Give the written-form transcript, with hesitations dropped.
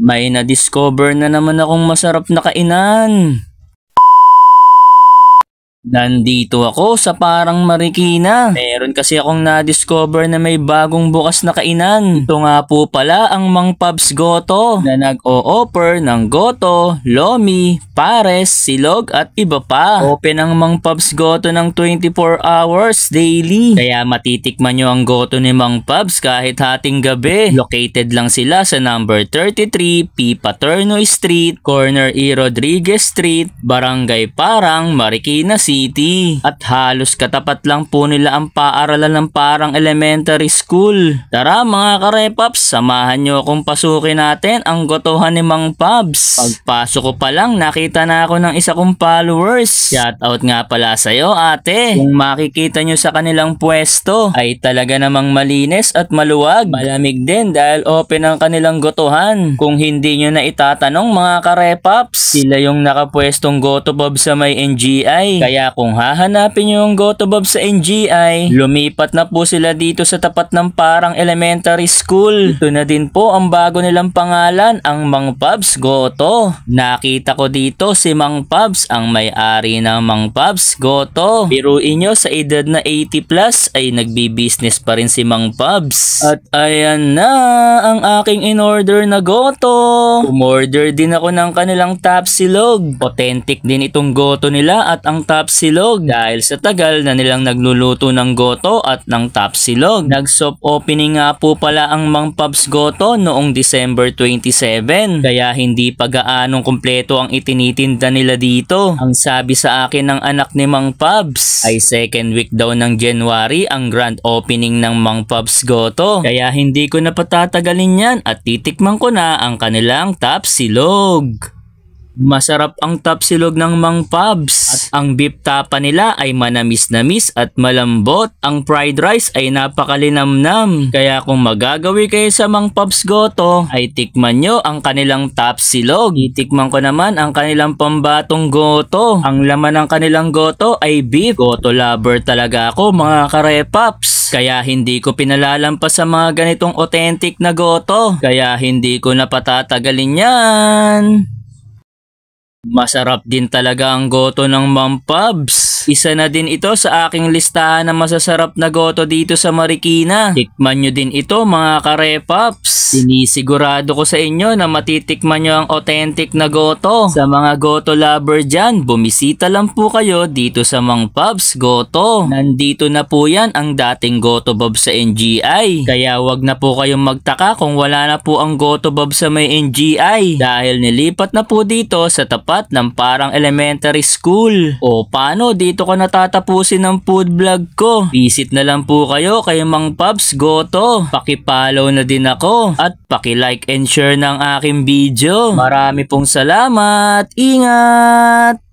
May na-discover na naman akong masarap na kainan. Nandito ako sa Parang Marikina. Meron kasi akong na-discover na may bagong bukas na kainan. Ito nga po pala ang Mang Pabs Goto na nag-o-offer ng goto, lomi, pares, silog at iba pa. Open ang Mang Pabs Goto ng 24 hours daily. Kaya matitikman nyo ang goto ni Mang Pabs kahit hating gabi. Located lang sila sa number 33 P. Paterno Street, corner E. Rodriguez Street, Barangay Parang, Marikina City. At halos katapat lang po nila ang paaralan ng Parang Elementary School. Tara mga karepaps, samahan nyo akong pasukin natin ang gotohan ni Mang Pabs. Pagpasok ko pa lang, nakita na ako ng isa kong followers. Shoutout nga pala sa'yo ate. Kung makikita nyo sa kanilang pwesto, ay talaga namang malinis at maluwag. Malamig din dahil open ang kanilang gotohan. Kung hindi nyo na itatanong mga karepaps, sila yung nakapwestong goto bob sa may NGI. Kaya kung hahanapin nyo yung goto bob sa NGI, lumipat na po sila dito sa tapat ng Parang Elementary School. Ito na din po ang bago nilang pangalan, ang Mang Pabs Goto. Nakita ko dito si Mang Pabs, ang may-ari ng Mang Pabs Goto. Biruin nyo, sa edad na 80 plus ay nagbi-business pa rin si Mang Pabs. At ayan na ang aking in-order na goto. Umorder din ako ng kanilang tapsilog. Authentic din itong goto nila at ang tapsilog dahil sa tagal na nilang nagluluto ng goto at ng tapsilog. Nag-soft opening nga po pala ang Mang Pabs Goto noong December 27, kaya hindi pa gaanong kumpleto ang itinitinda nila dito. Ang sabi sa akin ng anak ni Mang Pabs ay second week daw ng January ang grand opening ng Mang Pabs Goto, kaya hindi ko na patatagalin yan at titikman ko na ang kanilang tapsilog. Masarap ang tapsilog ng Mang Pabs at ang beef tapa nila ay manamis-namis at malambot. Ang fried rice ay napakalinamnam. Kaya kung magagawi kayo sa Mang Pabs Goto ay tikman nyo ang kanilang tapsilog. Itikman ko naman ang kanilang pambatong goto. Ang laman ng kanilang goto ay beef. Goto lover talaga ako mga karepaps. Kaya hindi ko pinalalampas sa mga ganitong authentic na goto. Kaya hindi ko na patatagalin yan. Masarap din talaga ang goto ng Mang Pabs. Isa na din ito sa aking listahan ng masasarap na goto dito sa Marikina. Tikman nyo din ito mga karepaps. Sinisigurado ko sa inyo na matitikman nyo ang authentic na goto. Sa mga goto lover dyan, bumisita lang po kayo dito sa Mang Pabs Goto. Nandito na po yan ang dating goto bob sa NGI. Kaya wag na po kayong magtaka kung wala na po ang goto bob sa may NGI. Dahil nilipat na po dito sa tapat ng Parang Elementary School. O paano, dito ko natatapusin ang food vlog ko. Visit na lang po kayo kay Mang Pabs Goto. Paki-follow na din ako at paki-like and share ng aking video. Marami pong salamat. Ingat!